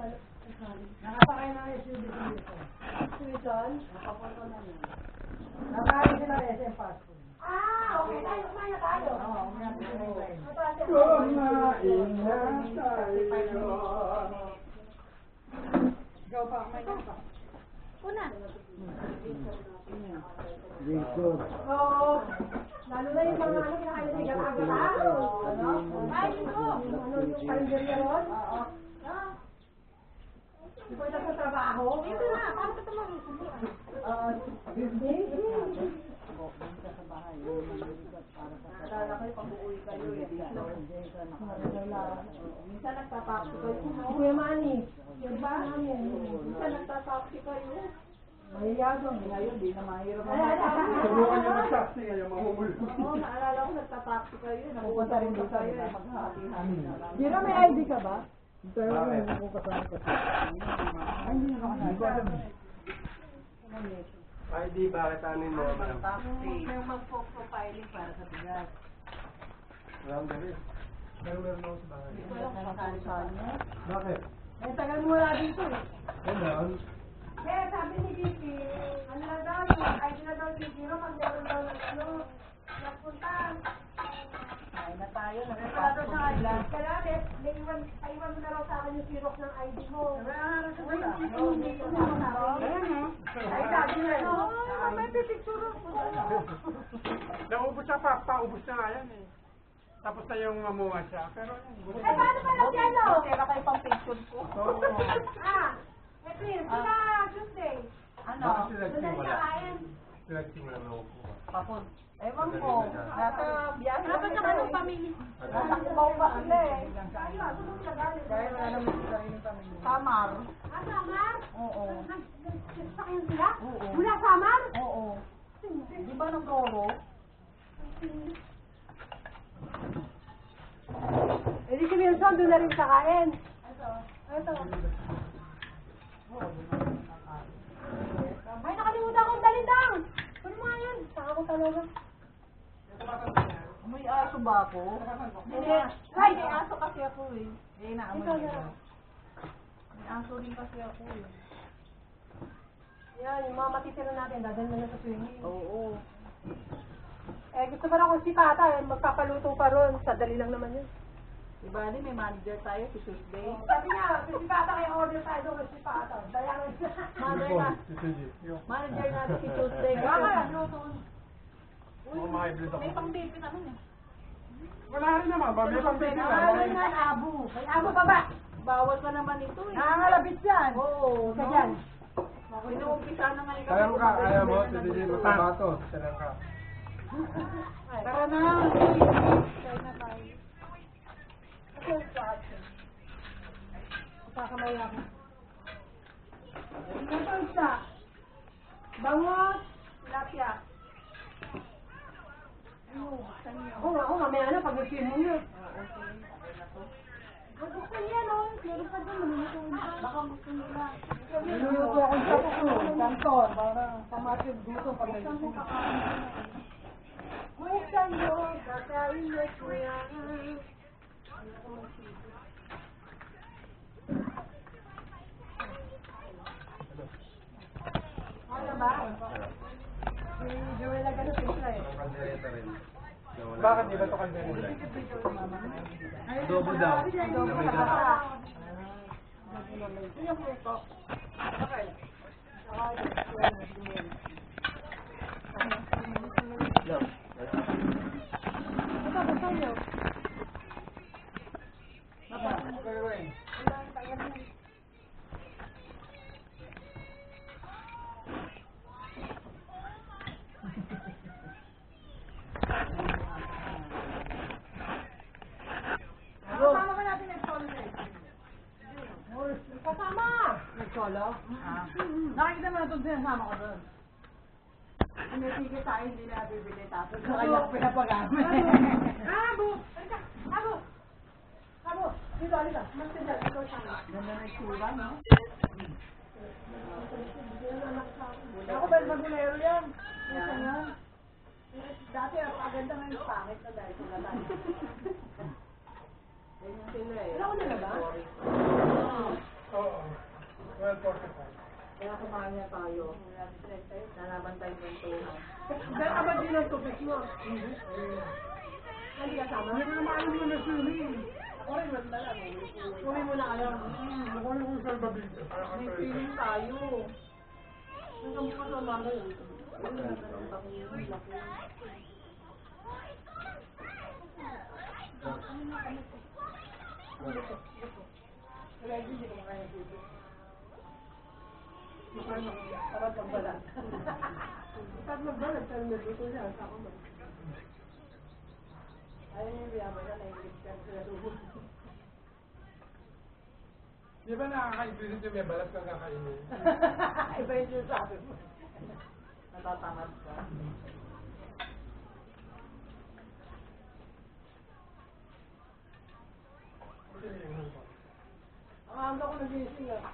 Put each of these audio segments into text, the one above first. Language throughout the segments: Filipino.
Nakasakay na SUV dito. Suiton? Nakapunta na yun. Nakain sila SM Fast Food. Okay. Tayo, kumain na tayo. Oo, umayan sila yung kain. Kumain na tayo. Ikaw pa, kumain ka pa. Una. Dito. Oo. Lalo na yung mga kinakain ng tiga-aga. Ay, ito. Yung karinderya ron? Oo. Di ba sa trabaho? Ito na. Paano ka ito mag-isubuan? Akala ko yung pag-uwi kayo eh. Minsan nagtataksi kayo. Kuya Manny. Yung ba? Minsan nagtataksi kayo. Mayayabang. Ngayon, di na mahirap. Subukan niyo mag-taxi ngayon, mahumulog. Oo, naalala ko nagtataksi kayo. Napupunta rin dito kayo. Maghahati-hati na lang. Gino, may ID ka ba? Bakit? Ay, hindi na nakasama. ID, bakit anin mo? May mag-profiling para sa bigas. Around the rin. Pero meron ako sa bahay. Bakit? Eh, tagal mo wala dito eh. Meron? Eh, sabi ni Vicky, ano na daw, yung ID na daw si Giro, pag meron daw ng napunta. Kain na tayo. Wala daw sa ID. Kaya, paiwan mo na raw sa akin yung Xerox ng ID mo. Hindi ko na masabi. Ay, sabi na yun. Oo, may pipicture ko. Naubos siya pa, paubos na nga yan eh. Tapos na yung mamuha siya. Pero Eh, paano pa lang yan, no? Kaya kayo pang picture ko. April, sila Tuesday. Ano? Bakit sila Doon na nagsimula? siya kain. Sila nagsimula na upo. Papun. Ewan ko. Nasa biyahe. Dapat sa anong pamilya? Nasa Cubao pa sila eh. Ay, sunod na galing. Dahil wala naman sa sarili pamilya. Samar. Samar? Oo. Nagsasakyan sila? Oo. Mula Samar? Oo. Di ba ng Toro? Eh, di si Wilson, doon na rin sa kain. Ito. Ay, nakalimutan kong dalindang! Ano nga yun? Saka ko talaga. May aso ba ako? Hindi. Ay, may aso kasi ako eh. Eh, Ito naamoy na. ko. May aso rin kasi ako eh. Yan, yung mga matitira natin, dadal na sa swimming. Oo. Eh, gusto pa na kung si Tata, eh, magpapaluto pa ron. Sadali lang naman yun. Diba, may manager tayo si Tuesday. Sabi niya, si Tata kaya order tayo doon kay si Tata. Dayangan siya. Manager na. Manager natin si Tuesday. Bakit? Oo, mga hybrid ako. May pang-baby naman eh. Wala rin naman ba? May pang-baby Ay, lang. nga, abo. May abo pa ba? Bawal pa naman ito eh. Nangangalabit yan. Oo, Sa no? dyan. Inuumpisa na ngayon Kaya mo ka, ayaw mo, gumaganda hindi na mo gusto. tabato. Salang ka. Tara na. Try na tayo. Kakamay ako. Ito isa. Bangot. Tilapia. Oo nga, mamaya na pag nag-film mo yun. Gusto niya, no? Meron pa doon, maluluto na. Baka gusto nila. Niluluto ako sa puso, kanton, para pamatig dito pag nag-isip. Buksan mo, kakain na siya. Ano ba? Si Joel na gano'n sila eh. Kaldereta rin. Bakit di ba ito kaldereta? Adobo daw. Adobo Na may sa gata. bata. Yung puto. Okay. Ito, gusto nyo? Kasama ba natin nag-solo na Kasama! Nag-solo? Nakikita mo na ito sinasama ko doon. Pinitigil tayo, hindi na bibili tapos sa kanya pinapagamit. Abo! Halika! Abo! Abo! Dito, halika. Mas ka dyan. Ikaw siya. Ganda na itsura, no? Ako ba bagulero yan? Yan. Dati ako agad na ngayon pangit na dahil sa latan. Ganyan sila eh. Wala ko nila ba? Oo. Kaya kumain niya tayo. Nalaman tayo kwentuhan. Dahil ka ba din ang tubig mo? Hindi kasama? Hindi ko na maalam mo na sili. Ako rin, wala na lang. Uwi mo na kayo. Ako na kung salbabito. May feeling tayo. Hanggang bukas ang mga yun. Kaya hindi ko makaya dito. Parang magbalat. Pag magbalat, parang nagluto niya. Ako man. Ayun yung biyaman na naingit ka sa lubos. Di ba nakaka-impisit yung may balat kang kakainin? Iba yung sinasabi mo. Natatamad ka. Ang hanggang ko nagising ah.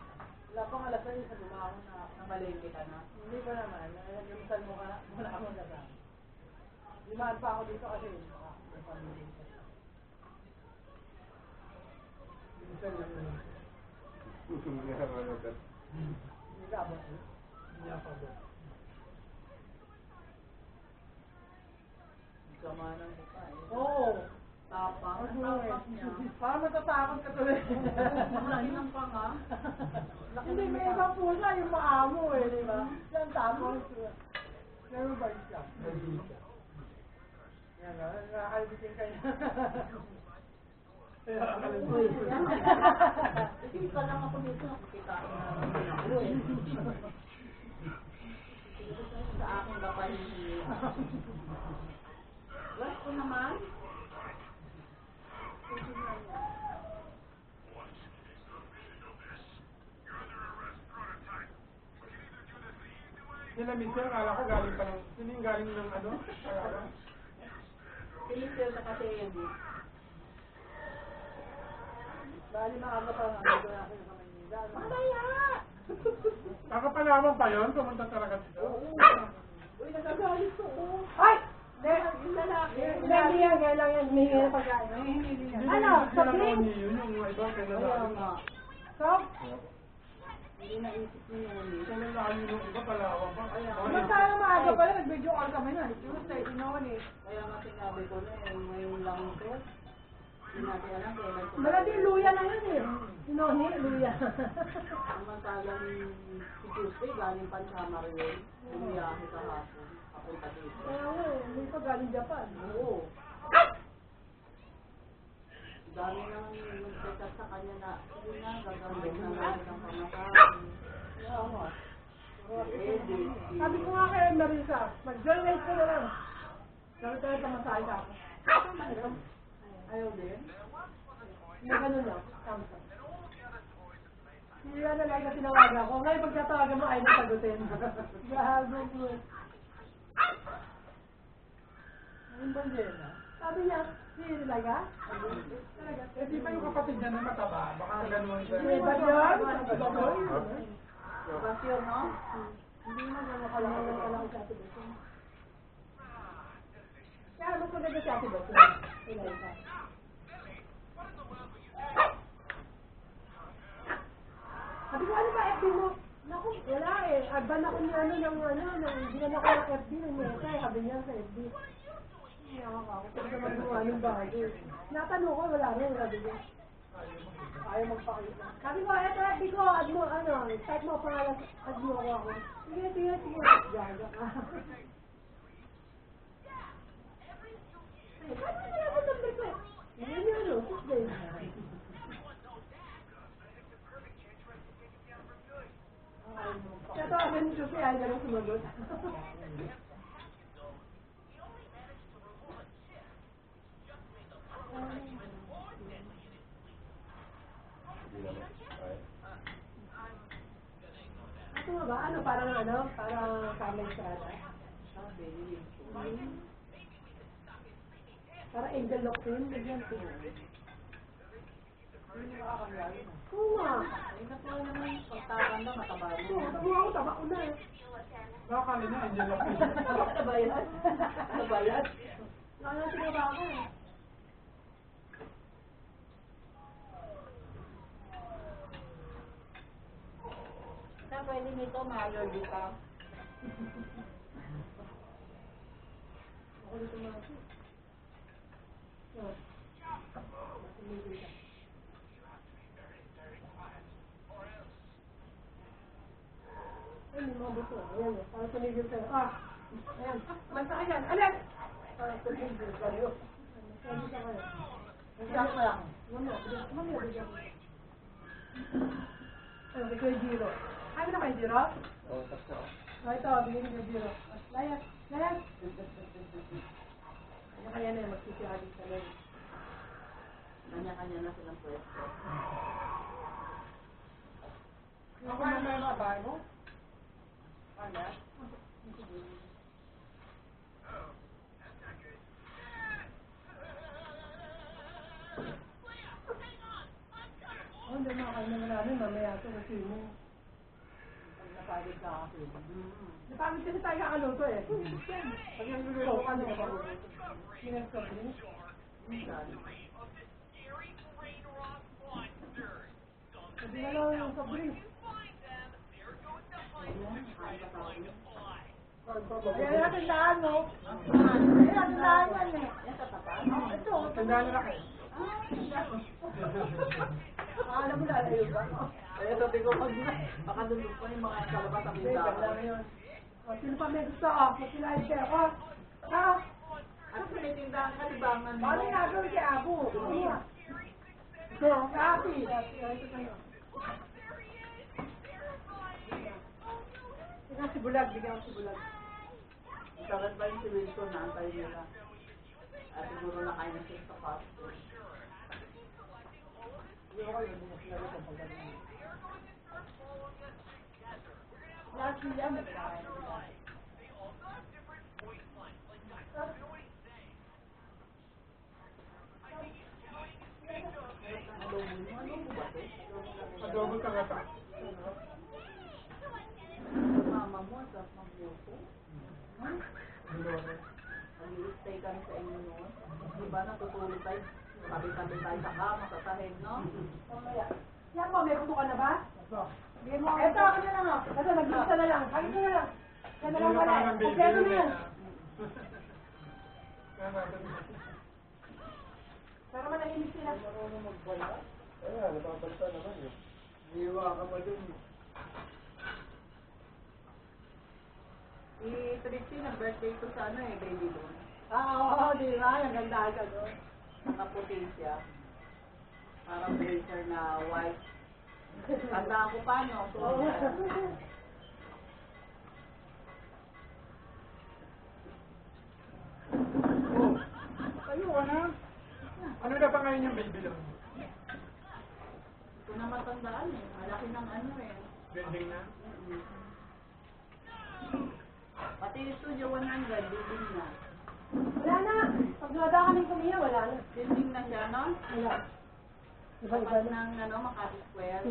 Wala pang alas 6 sa bumangon na Namalengke ka na. hindi pa naman. Naglumusal mo ka na. Wala ka mong gasa. Limaan pa ako dito kasi may pamilya ko. Minsan lang yun. Hindi ka abot. Hindi niya pa ba? Sama ng mukha eh. Oo. Tapang. Ang Ang tapang niya. Parang matatakot ka tuloy. Mahinang pa nga. Hindi, may ibang pusa yung maamo eh, di ba? Yan tapos. Pero ba siya? Hindi siya. Yan na, nakakalibitin kayo. Kaya akalim ko. Isa lang ako dito. Nakikitain na ako eh. Sa akin ba pa hindi? Wala ko naman. Sila minsan, akala ko galing pa ng... Sino yung galing ng ano? Kaya Pinisel na kasi hindi. Bali maaga pa nga, dito na ako sa Manila. Mamaya! Kakapanaman pa yun? Pumunta talaga dito? Uy, nagagalit ko. Ay! Yung lalaki. Hindi yan, kaya lang yan, humingi ng pagkain. Hindi Ano, Hindi sa lang drink? ako yun. Yung iba, kailan So, Hindi naisip niyo yun. Kailan lang yung iba palawang pa. magkano maaga pala, nag-video call kami na. Tuesday, tinawan eh. Kaya nga sinabi ko na eh, ngayon lang ito. Hindi natin alam kailan ito. Malati, luya na yun eh. Sinoni, luya. Samantalang si Tuesday, galing pa sa Mariel. Bumiyahe sa hapon. Papunta dito. Kaya nga eh, hindi pa galing Japan. Oo. Dami nang nag-chat sa kanya na, sige na, gagawin na namin ang pamasahin. Oo nga. Pwede. Sabi ko nga kay Marisa, mag-join life ko na lang. Sabi tayo pamasahin ka ako. Ayaw din. Hindi ganun lang. Kamsa. Hindi na lang na tinawagan ko. Ngayon pagkatawagan mo ay nasagutin. Gago ko. Ayun ba din? Sabi niya, hindi talaga? Talaga. Eh, di ba yung kapatid niya na mataba? Baka ganun siya. May ba yun? Iba ba yun? Basyon, no? Hindi na gano'n kalaman ka lang sa Ate Beto. Kaya mas maganda si Ate Beto. Ilay ka. Sabi ko, ano ba FB mo? Naku, wala eh. Ban ako niya binan ako ng FB ng Meta eh. Sabi niya sa FB. Hindi ako ako. Sabi ko magawa ng bago. Natanong ko, wala rin. Sabi niya. Ayaw magpakita. Sabi ko, eto FB ko, add mo, type mo pangalan, add mo ako. Sige, sige, sige. Gaga ka. Ay, paano na ako number ko? Hindi niya, Tuesday. Kaya tawagan ni Susi, ayaw na lang sumagot. Ito nga ba? Parang Carmen Estrada? Parang Angel Locsin? Bigyan ko. Oo nga. Ay, nakuha naman, pagtatanda, mataba mo. Oo, tabuha ako, taba ko na eh. Baka kali na, Angel Locsin. Tabayad. Tabayad. Wala na tinaba ako eh. Saan ba kainin nito, ma-allergy ka. Ako dito mga ito. Ay, may mga buto. Ayan, parang tumigil sa'yo. Ayan. Basta ayan. Alam! Parang tumigil sa'yo. Sabi ka kayo. Shock lang. Mamaya, bigyan mo. Ano, kay Kuya Giro. Ay, na kay Giro? Oo, tapos ako. Ito, bigyan ni Kuya Giro. Layas, layas. Ano kaya na yun, magsisiyagi sa lang. Kanya-kanya na silang pwesto. Ako na may mga bago. Ano? Oh, hindi makakain na namin, mamaya ito kasi mo. Napagod ka kasi. Napagod kasi tayo kakaluto eh. Pag yung luluto ka, hindi ka pa Sinas ko rin. Minsan. Sabi na lang yung sobrang. Ayan natin daan mo. Ayan natin daan yan eh. Yan sa tapat. Ito. Tandaan na kayo. Alam mo lalayo ba? Kaya sabi ko, baka dundog pa yung mga kalabas ang Hindi, tindahan. wala na yun. O, sino pa may gusto? Magsilahin siya. Ano pinitindahan ka, libangan mo? Ano yung gagawin kay Abu? Ito, Kapi. Ito si Bulag, bigyan ko si Bulag. Sabat ba yung si Wilson na antay nila? At siguro nakain na siya sa fast food. Lahat sila magkakain nila. Adobo ka nga pa. Mama mo, at magluto. Mag-i-stay kami sa inyo noon. Diba natutulog tayo? Tabi-tabi tayo sa kama, sa sahig, no? Yan po, may buto ka na ba? Bigyan mo. Ito, ako na lang o. Ito, nag-isa na lang. Bakit na lang? Yan na lang wala. Kompleto na yan. Para manahimik sila. Ayan, nababalta naman eh. Iiwa ka pa dun. Si Trixie, nag-birthday ko sa ano eh, baby doon. Oo, di ba? Ang ganda ka doon. Nakaputi siya. Parang blazer na white. Tandaan ko pa, no? So, Oh, tayo ka na. Ano na pa ngayon yung baby doon? ito na matandaan eh. Malaki ng ano eh. Building na? Pati yung Studio 100, building na. Wala na. Pag nada kami kumiya, wala na. Building na siya, no? Wala. Tapat ng ano, Makati Square.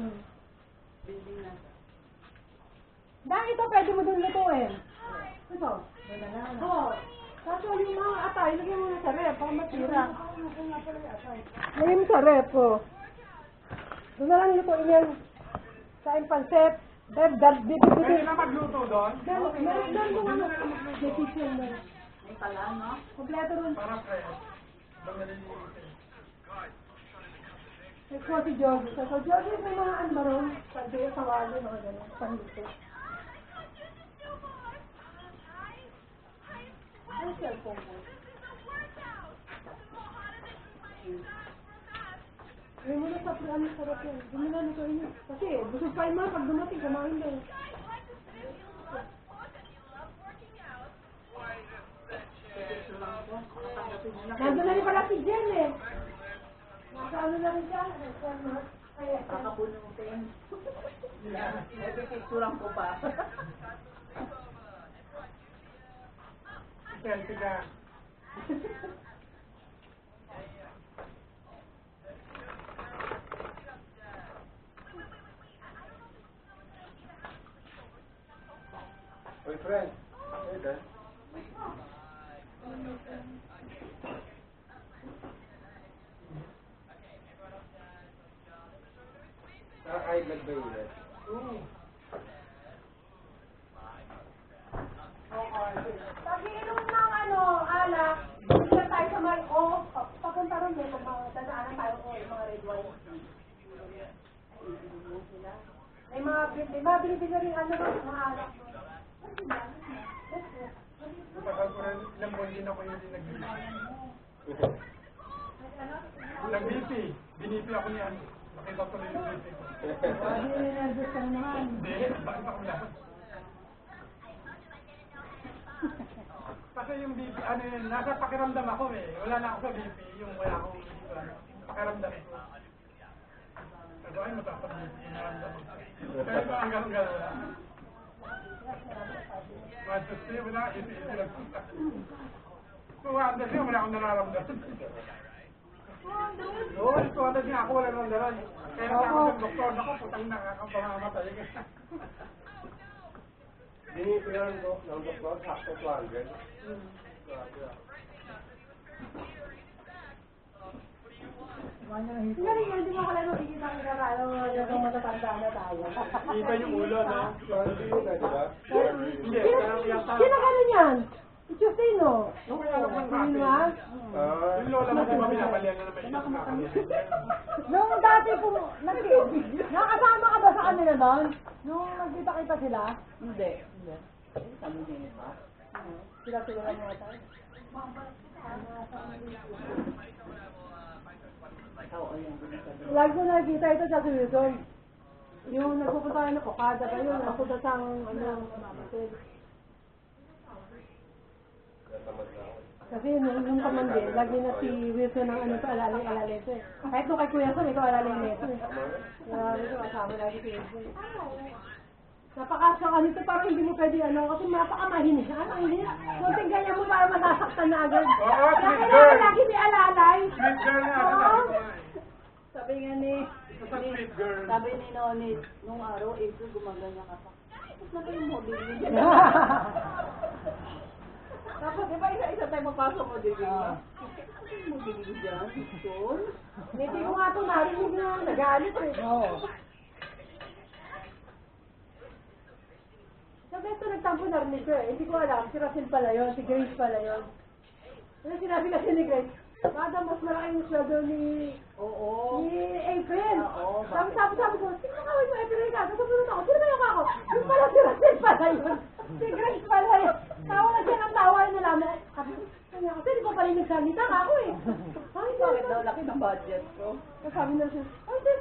Building na siya. Dahil ito, pwede mo doon lutuin. Ito. Oo. Kaso yung mga atay, lagyan mo na sa rep, para matira. Lagyan mo sa rep, oh. Doon na lang lutuin yan. Kain panset. Pwede na magluto doon? Meron doon yung ano. May kitchen na. May pala, no? Kompleto doon. Para fresh. Ba nalilimutin? May kuha si George. So, George, may mga ano ba ron? Pwede sa wali, mga gano'n. Panlito. Ano cellphone mo? Ay mo na sa ano sarap yan. Hindi mo na lutuin yun. Kasi busog pa yung mga pag dumating, kumain din. Ito lang po. Makatanggapin mo na. Nandun na rin pala si Jen eh. Nasa ano na rin siya. Kaya, Kakapunutin. Eh, pipicturean ko pa. Selfie ka. Oy, friend. Hey, Dan. High blood ba yun? Oo. May mga binibili rin ano ba, mga anak mo. Matagal ko rin, ilang buwan din ako hindi nag-BP. Nag-BP. Binipi ako ni ano. Nakita ko rin yung BP ko. Hindi, nervous ka na naman. Hindi, bakit ako lahat? Kasi yung BP, ano yun, nasa pakiramdam ako eh. Wala na ako sa BP, yung wala akong pakiramdam ko. Sabi ay mataas ang BP, naramdam ko. Pero ito ang ganun-ganun lang. Masusti, wala, isi-isi lang. Kung wanda siya, wala akong nararamdaman. Oo, ito wanda siya, ako wala nararamdaman. Kaya natakot ang doktor, ako, putang nakakapamamatay. Dinipilan ko ng doktor, sakto 200. Hindi rin yun, hindi mo ko lang makikita ang karalo yung matatanda na tayo. Iba yung ulo, no? Hindi yun na, diba? Hindi, parang yata. Sino gano'n yan? Justino? Yung alam ko yung Hindi kasi. ba? Yung lola mo, di ba pinapalihan na naman yung nakakalihan? Nung dati po, nakasama ka ba sa kanila doon? Nung nagkita-kita sila? Hindi. Sabi niya pa. Sila lang mga tayo. Lagi ko nakikita ito sa Wilson. Yung nagpupunta na Kokada ba yun? Napunta sa mamatid. Kasi nung kamandin, lagi na si Wilson ng ano to, alalay ito eh. Kahit nung kay Kuya Son, ito alalay nito eh. Marami ito, kasama lagi si Wilson. Napakasok, ano ito, parang hindi mo pwede ano, kasi napakamahinis. Mahinis. Kunting ganyan mo para masasaktan na agad. Oo, Kaya sweet kailangan girl. lagi may alalay. Sweet girl na, Oo. sabi ko nga eh. Sabi nga ni, Basta sweet girl. sabi ni Noni, nung araw, April, gumagana ka pa. Tapos na kayo model niya. Tapos, di ba isa-isa tayo magpasok model niya? Model niya dyan, Son. Hindi ko nga ito narinig na nagalit eh. Oo. Sabi ito nagtampo narinig ko eh. Hindi ko alam, si Russell pala yun, si Grace pala yun. Ano sinabi kasi ni Grace? Bada mas malaking sweldo ni April. Oo, Sabi ko, sino kawin mo April ka? Sasunod ako, sino ba yung ako? Yung pala si Russell pala yun. Si Grace pala yun. Tawa na siya ng tawa na lang. Sabi ko, kanya kasi di ko pa rin nagsalita ka ako eh. Ay, Bakit daw laki ng budget ko? sabi na siya, ay, sir,